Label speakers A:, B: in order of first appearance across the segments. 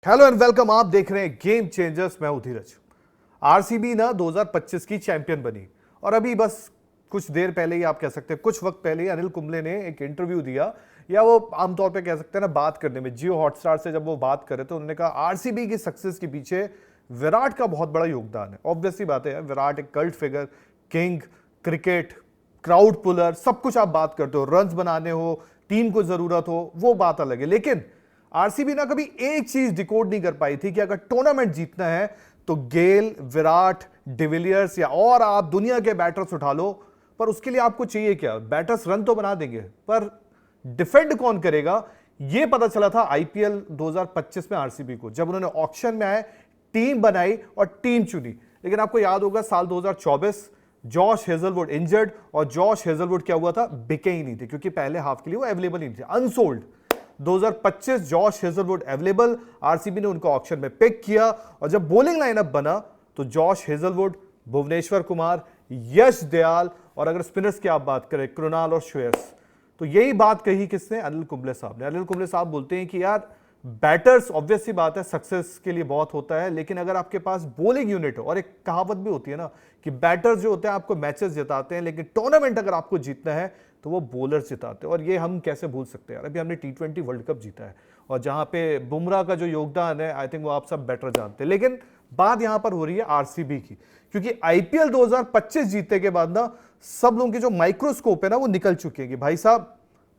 A: Hello and welcome. आप देख रहे हैं गेम चेंजर्स। मैं हूं धीरज। आरसीबी ना 2025 की चैंपियन बनी और अभी बस कुछ देर पहले ही, आप कह सकते हैं कुछ वक्त पहले ही, अनिल कुंबले ने एक इंटरव्यू दिया, या वो आमतौर पे कह सकते हैं ना, बात करने में जियो हॉटस्टार से जब वो बात करे तो उन्होंने कहा आरसीबी की सक्सेस के पीछे विराट का बहुत बड़ा योगदान है। ऑब्वियसली बात है, विराट एक cult figure, king, cricket, crowd puller, सब कुछ आप बात करते हो, रन्स बनाने हो, टीम को जरूरत हो, वो बात अलग है। लेकिन आरसीबी ना कभी एक चीज डिकोड नहीं कर पाई थी कि अगर टूर्नामेंट जीतना है तो गेल, विराट, डिविलियर्स या और आप दुनिया के बैटर्स उठा लो, पर उसके लिए आपको चाहिए क्या? बैटर्स रन तो बना देंगे, पर डिफेंड कौन करेगा? यह पता चला था आईपीएल 2025 में आरसीबी को, जब उन्होंने ऑक्शन में आए, टीम बनाई और टीम चुनी। लेकिन आपको याद होगा साल 2024 जॉश हेजलवुड इंजर्ड, और जॉश हेजलवुड क्या हुआ था? बिके ही नहीं थे, क्योंकि पहले हाफ के लिए वो अवेलेबल ही नहीं थे, unsold. 2025 Josh Hazlewood available, RCB ने उनको ऑक्शन में पिक किया, और जब बॉलिंग लाइनअप बना तो जॉश हेजलवुड, भुवनेश्वर कुमार, यश दयाल, और अगर स्पिनर्स की आप बात करें कृणाल और श्रेयस, तो यही बात कही किसने? अनिल कुंबले साहब ने। अनिल कुंबले साहब बोलते हैं कि यार बैटर्स ऑब्वियस सी बात है सक्सेस के लिए बहुत होता है, लेकिन अगर आपके पास बॉलिंग यूनिट हो, और एक कहावत भी होती है ना कि बैटर्स जो होते हैं आपको मैचेस जिताते हैं, लेकिन टूर्नामेंट अगर आपको जीतना है तो वो बॉलर्स जिताते हैं। और ये हम कैसे भूल सकते हैं यार, अभी हमने T20 वर्ल्ड कप जीता है, और जहां पे बुमराह का जो योगदान है, आई थिंक वो आप सब बेटर जानते हैं। लेकिन बात यहां पर हो रही है आरसीबी की, क्योंकि आईपीएल 2025 जीतने के बाद ना सब लोगों की जो माइक्रोस्कोप है ना वो निकल चुके हैं कि भाई साहब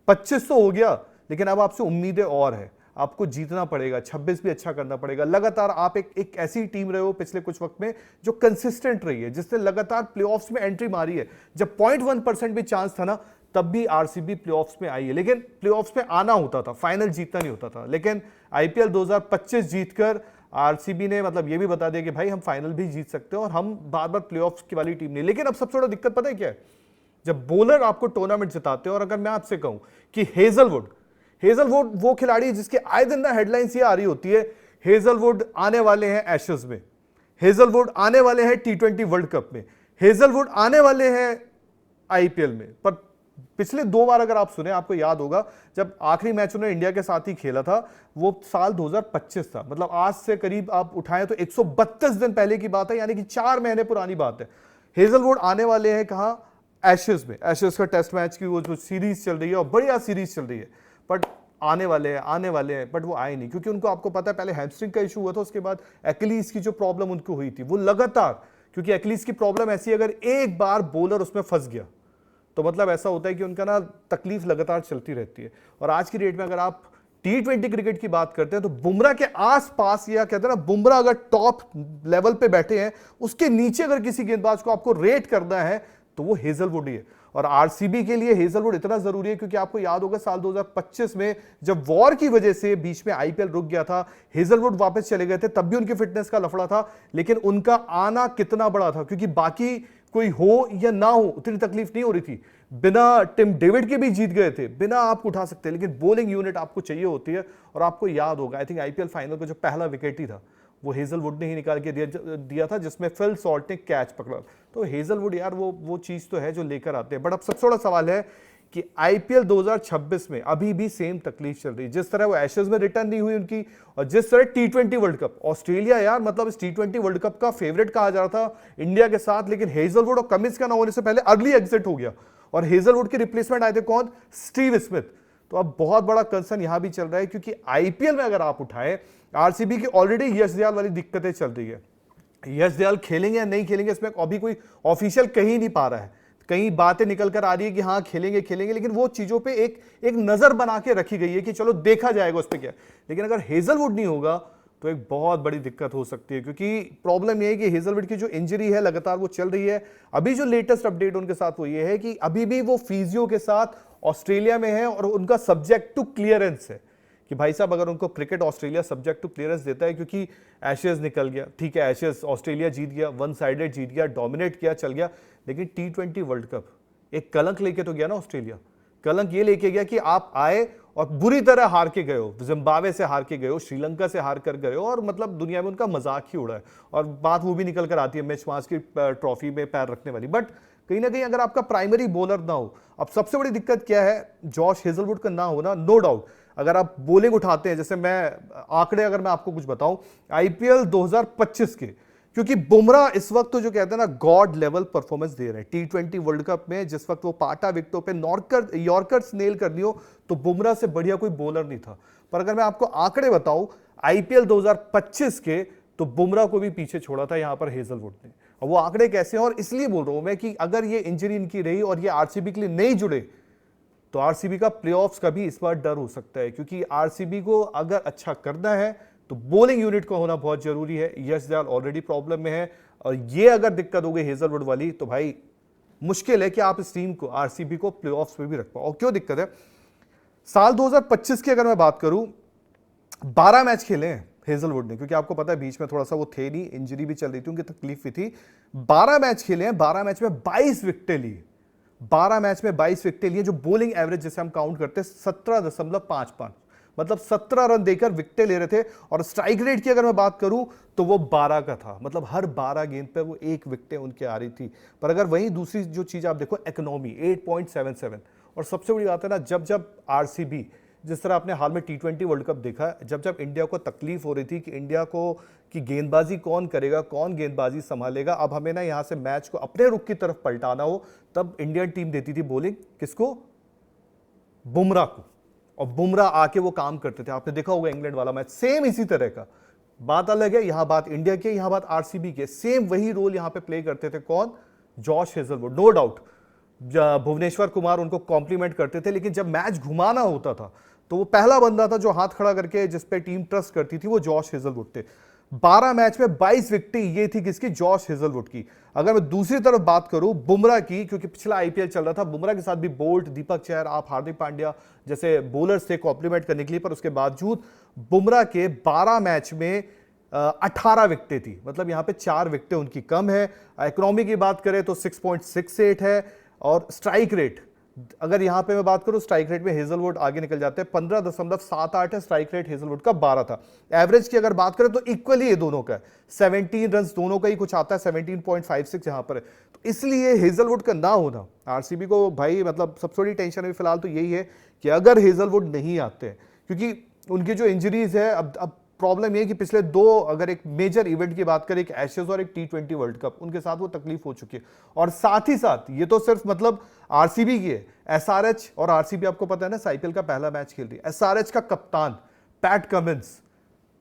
A: 25 तो हो गया, लेकिन अब आपसे उम्मीदें और है, आपको जीतना पड़ेगा, 26 भी अच्छा करना पड़ेगा। लगातार आप एक ऐसी टीम रहे हो पिछले कुछ वक्त में जो कंसिस्टेंट रही है, जिसने लगातार प्लेऑफ्स में एंट्री मारी है। जब 0.1% भी चांस था ना, तब भी आरसीबी प्लेऑफ्स में आई है, लेकिन प्लेऑफ्स में आना होता था, फाइनल जीतना नहीं होता था। लेकिन आईपीएल 2025 जीतकर आरसीबी ने मतलब ये भी बता दिया कि भाई हम फाइनल भी जीत सकते हैं, और हम बार बार प्लेऑफ्स की वाली टीम नहीं। लेकिन अब सबसे बड़ा दिक्कत पता है क्या है? जब बॉलर आपको टूर्नामेंट जिताते हैं, और अगर मैं आपसे कहूं कि हेजलवुड वो खिलाड़ी जिसके आए दिन ना हेडलाइंस ये आ रही होती है, हेजलवुड आने वाले हैं एशेज में, हेजलवुड आने वाले हैं T20 वर्ल्ड कप में, हेजलवुड आने वाले हैं आईपीएल में। पर पिछले 2 बार अगर आप सुने, आपको याद होगा जब आखिरी मैच उन्होंने इंडिया के साथ ही खेला था, वो साल 2025 था, मतलब आज से करीब आप उठाएं तो 132 दिन पहले की बात है, यानी कि 4 महीने पुरानी बात है। हेजलवुड आने वाले हैं कहां? एशेज में। एशेज का टेस्ट मैच की वो जो सीरीज चल रही है, और बढ़िया सीरीज चल रही है, बट आने वाले हैं, बट वो आए नहीं, क्योंकि उनको, आपको पता है, पहले हैमस्ट्रिंग का इशू हुआ था, उसके बाद एक्लीज की जो प्रॉब्लम उनको हुई थी, वो लगातार, क्योंकि एक्लीज की प्रॉब्लम ऐसी है, अगर एक बार बॉलर उसमें फंस गया तो मतलब ऐसा होता है कि उनका ना तकलीफ लगातार चलती रहती है। और आज की डेट में अगर आप T20 क्रिकेट की बात करते हैं तो बुमराह के आसपास, या कहते हैं ना, बुमराह अगर टॉप लेवल पे बैठे हैं, उसके नीचे अगर किसी गेंदबाज को आपको रेट करना है तो वो हेजलवुड ही है। और आरसीबी के लिए हेजलवुड इतना जरूरी है, क्योंकि आपको याद होगा साल 2025 में जब वॉर की वजह से बीच में आईपीएल रुक गया था, हेजलवुड वापस चले गए थे, तब भी उनकी फिटनेस का लफड़ा था, लेकिन उनका आना कितना बड़ा था, क्योंकि बाकी कोई हो या ना हो उतनी तकलीफ नहीं हो रही थी। बिना टिम डेविड के भी जीत गए थे, बिना आप उठा सकते हैं, लेकिन बॉलिंग यूनिट आपको चाहिए होती है। और आपको याद होगा, आई थिंक आईपीएल फाइनल का जो पहला विकेट ही था, वो हेजलवुड ने ही निकाल के दिया था, जिसमें फिल सॉल्ट ने कैच पकड़ा। तो हेजलवुड यार वो चीज तो है जो लेकर आते हैं। बट अब सबसे बड़ा सवाल है कि आईपीएल 2026 में अभी भी सेम तकलीफ चल रही है, जिस तरह वो एशेज में रिटर्न नहीं हुई उनकी, और जिस तरह T20 वर्ल्ड कप, ऑस्ट्रेलिया यार मतलब इस T20 वर्ल्ड कप का फेवरेट कहा जा रहा था इंडिया के साथ, लेकिन हेजलवुड और कमिंस का ना होने से पहले अर्ली एग्जिट हो गया, और हेजलवुड के रिप्लेसमेंट आए थे कौन? Steve Smith. तो अब बहुत बड़ा कंसर्न यहां भी चल रहा है, क्योंकि आईपीएल में अगर आप उठाएं, आरसीबी की ऑलरेडी यश दयाल वाली दिक्कतें चल रही है। यश दयाल खेलेंगे या नहीं खेलेंगे, इसमें अभी कोई ऑफिशियल कहीं नहीं पा रहा है, कई बातें निकल कर आ रही है कि हाँ खेलेंगे, लेकिन वो चीजों पे एक नजर बना के रखी गई है कि चलो देखा जाएगा उस पर क्या। लेकिन अगर हेजलवुड नहीं होगा तो एक बहुत बड़ी दिक्कत हो सकती है, क्योंकि प्रॉब्लम यह है कि हेजलवुड की जो इंजरी है लगातार वो चल रही है। अभी जो लेटेस्ट अपडेट उनके साथ वो ये है कि अभी भी वो फिजियो के साथ ऑस्ट्रेलिया में है, और उनका सब्जेक्ट टू क्लियरेंस है कि भाई साहब अगर उनको cricket Australia subject to clearance देता है, क्योंकि एशेज निकल गया, ठीक है, एशेज ऑस्ट्रेलिया जीत गया, वन साइडेड जीत गया, डोमिनेट किया, चल गया, लेकिन T20 वर्ल्ड कप एक कलंक लेके तो गया ना ऑस्ट्रेलिया। कलंक ये लेके गया कि आप आए और बुरी तरह हार के गए हो, जिम्बाब्वे से हार के गए हो, श्रीलंका से हार कर गए हो, और मतलब दुनिया में उनका मजाक ही उड़ा है। और बात वो भी निकल कर आती है मैच मास की ट्रॉफी में पैर रखने वाली। बट कहीं ना कहीं अगर आपका प्राइमरी बॉलर ना हो, अब सबसे बड़ी दिक्कत क्या है? जॉश हेजलवुड का ना होना, नो डाउट अगर आप बॉलिंग उठाते हैं, जैसे मैं आंकड़े अगर मैं आपको कुछ बताऊं आईपीएल 2025 के, क्योंकि बुमराह इस वक्त तो जो कहते हैं ना गॉड लेवल परफॉर्मेंस दे रहे हैं टी20 वर्ल्ड कप में। जिस वक्त वो पाटा विकेटों पे यॉर्कर्स नेल कर लियो तो बुमराह से बढ़िया कोई बॉलर नहीं था। पर अगर मैं आपको आंकड़े बताऊं आईपीएल 2025 के, तो बुमराह को भी पीछे छोड़ा था यहां पर हेजलवुड ने। और वो आंकड़े कैसे हैं, और इसलिए बोल रहा हूं मैं कि अगर ये इंजरी इनकी रही और ये आरसीबी के लिए नहीं जुड़े तो आरसीबी का प्लेऑफ्स का भी इस बार डर हो सकता है, क्योंकि आरसीबी को अगर अच्छा करना है तो बॉलिंग यूनिट का होना बहुत जरूरी है। यश दयाल ऑलरेडी प्रॉब्लम में है, और ये अगर दिक्कत हो गई हेजलवुड वाली तो भाई मुश्किल है कि आप इस टीम को आरसीबी को प्लेऑफ्स में भी रख पाओ। और क्यों दिक्कत है, साल 2025 की अगर मैं बात करूं 12 मैच खेले हैं हेजलवुड ने, क्योंकि आपको पता है बीच में थोड़ा सा वो थे नहीं, इंजरी भी चल रही थी, उनकी तकलीफ भी थी। 12 मैच खेले हैं, 12 मैच में 22 विकेटें ली, 12 मैच में 22 विकेटें लिए। जो बॉलिंग एवरेज जिसे हम काउंट करते हैं 17.55, मतलब 17 रन देकर विकेटें ले रहे थे। और स्ट्राइक रेट की अगर मैं बात करूं तो वो 12 का था, मतलब हर 12 गेंद पे वो एक विकेटें उनके आ रही थी। पर अगर वहीं दूसरी जो चीज आप देखो इकोनॉमी 8.77। और सबसे बड़ी बात है ना, जब जब आरसीबी, जिस तरह आपने हाल में टी20 वर्ल्ड कप देखा, जब जब इंडिया को तकलीफ हो रही थी कि इंडिया को कि गेंदबाजी कौन करेगा, कौन गेंदबाजी संभालेगा, अब हमें ना यहां से मैच को अपने रुख की तरफ पलटाना हो, तब इंडियन टीम देती थी बॉलिंग किसको, बुमराह को। और बुमराह आके वो काम करते थे। आपने देखा होगा इंग्लैंड वाला मैच सेम इसी तरह का। बात अलग है, यहां बात इंडिया की, यहां बात आरसीबी के। सेम वही रोल यहां पे प्ले करते थे कौन, Josh Hazlewood. No doubt Bhuvneshwar Kumar उनको कॉम्प्लीमेंट करते थे, लेकिन जब मैच घुमाना होता था तो वो पहला बंदा था जो हाथ खड़ा करके जिस पे टीम ट्रस्ट करती थी, वो जॉश हेजलवुड थे। 12 मैच में 22 विकेटें ये थी किसकी, जॉश हेजलवुड की। अगर मैं दूसरी तरफ बात करूं बुमराह की, क्योंकि पिछला आईपीएल चल रहा था, बुमराह के साथ भी बोल्ट, दीपक चहर, आप हार्दिक पांड्या जैसे बॉलर्स थे कॉम्प्लीमेंट करने के लिए, पर उसके बावजूद बुमराह के 12 मैच में 18 विकेटें थी, मतलब यहां पे 4 विकेटें उनकी कम है। इकोनॉमी की बात करें तो 6.68 है। और स्ट्राइक रेट, अगर यहां पे मैं बात करूं स्ट्राइक रेट में हेजलवुड आगे निकल जाते हैं, 15.78 है स्ट्राइक रेट, हेजलवुड का 12 था। एवरेज की अगर बात करें तो इक्वली ये दोनों का है, 17 रन दोनों का ही कुछ आता है, 17.56 यहां पर है। तो इसलिए हेजलवुड का ना होना आरसीबी को भाई, मतलब सबसे बड़ी टेंशन है फिलहाल तो यही है कि अगर हेजलवुड नहीं आते हैं, क्योंकि उनकी जो इंजरीज है, अब प्रॉब्लम यह कि पिछले 2 अगर एक मेजर इवेंट की बात करें, एक एशेज और एक टी20 वर्ल्ड कप, उनके साथ वो तकलीफ हो चुकी है। और साथ ही साथ ये तो सिर्फ मतलब आरसीबी की है, एसआरएच और आरसीबी आपको पता है ना आईपीएल का पहला मैच खेल रही है। एसआरएच का कप्तान पैट कमिंस,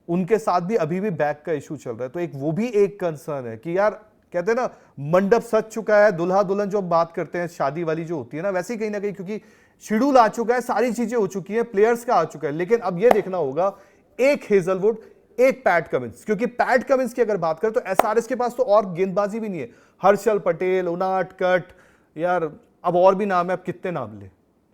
A: उनके साथ भी अभी भी बैक का इशू चल रहा है। तो एक वो भी एक कंसर्न है कि यार कहते हैं ना मंडप सज चुका है, दुल्हा दुल्हन जो बात करते हैं शादी वाली जो होती है ना, वैसे ही कहीं ना कहीं, क्योंकि शेड्यूल आ चुका है, सारी चीजें हो चुकी है, प्लेयर्स का आ चुका है। लेकिन अब यह देखना होगा एक हेजलवुड, एक पैट कमिंस, क्योंकि पैट कमिंस की अगर बात करें तो एसआरएच के पास तो और गेंदबाजी भी नहीं है। हर्षल पटेल, उनाट कट, यार अब और भी नाम है, अब कितने नाम ले,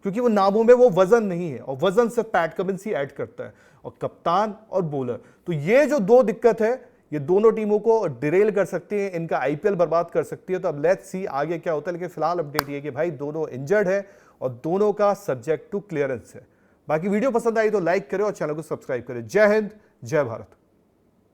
A: क्योंकि वो नामों में वो वजन नहीं है, और वजन सिर्फ पैट कमिंस ही ऐड करता है, और कप्तान और बॉलर। तो ये जो 2 दिक्कत है, ये दोनों टीमों को डिरेल कर सकती है, इनका आईपीएल बर्बाद कर सकती है। तो अब लेट्स सी आगे क्या होता है। लेकिन फिलहाल अपडेट ये कि भाई दोनों इंजर्ड है और दोनों का सब्जेक्ट टू क्लियरेंस है। बाकी वीडियो पसंद आई तो लाइक करें और चैनल को सब्सक्राइब करें। जय हिंद, जय भारत।